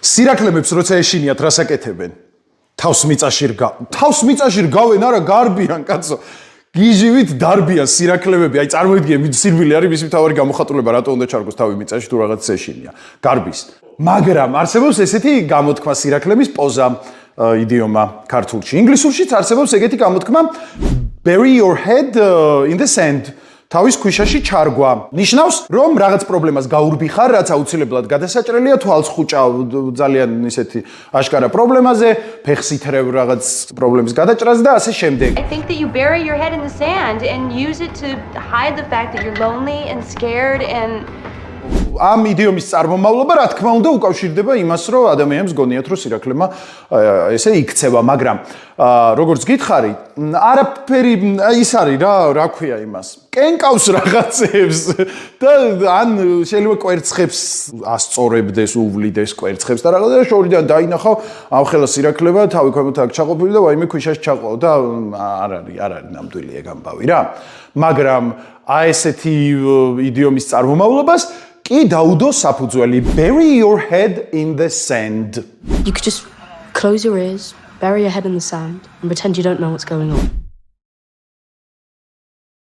სირაქლემებს როცა ეშინიათ რასაკეთებენ? თავს მიწაში რგავენ, არა გარბიან, კაცო. გიჟივით დარბიან სირაქლემები, აი წარმოიდგინე, სირბილი არის მისი მთავარი გამოხატულება, რატო უნდა ჩარგოს თავი მიწაში თუ რაღაც ეშინია. გარბის. მაგრამ არსებობს ესეთი გამოთქმა სირაქლემის პოზა იდიომა ქართულში. ინგლისურშიც არსებობს ეგეთი გამოთქმა bury your head in the sand. თავის ქვიშაში ჩარგვა. ნიშნავს, რომ რაღაც პრობლემას გაურბიხარ, რაც აუცილებლად გადასაჭრელია, თვალს ხუჭა ძალიან ისეთი აშკარა პრობლემაზე, ფეხს ითრევ რაღაც პრობლემის გადაჭრას და ასე შემდეგ. I think that you bury your head in the sand and use it to hide the fact that you're lonely and scared and ამ იდიომის წარმომავლობა, რა თქმა უნდა, უკავშირდება იმას, რომ ადამიანებს გონიათ, რომ სირაქლემა ესე იქცევა, მაგრამ როგორც გითხარი, არაფერი ის არის რა ქვია იმას. კენკავს რაღაცებს და ან შეიძლება კვერცხებს ასწორებდეს, უვლიდეს კვერცხებს და რაღაცა შორიდან დაინახავ, ამ ხელა სირაქლემა, თავი ქვემოთ აქ ჩაყოფილი და ვაიმე ქვიშაში ჩაყვა და არ არის ნამდვილი ეგ ამბავი რა. მაგრამ აი ესეთი იდიომის წარმომავლობას კი დაუდო საფუძველი bury your head in the sand. You could just close your ears, bury your head in the sand and pretend you don't know what's going on.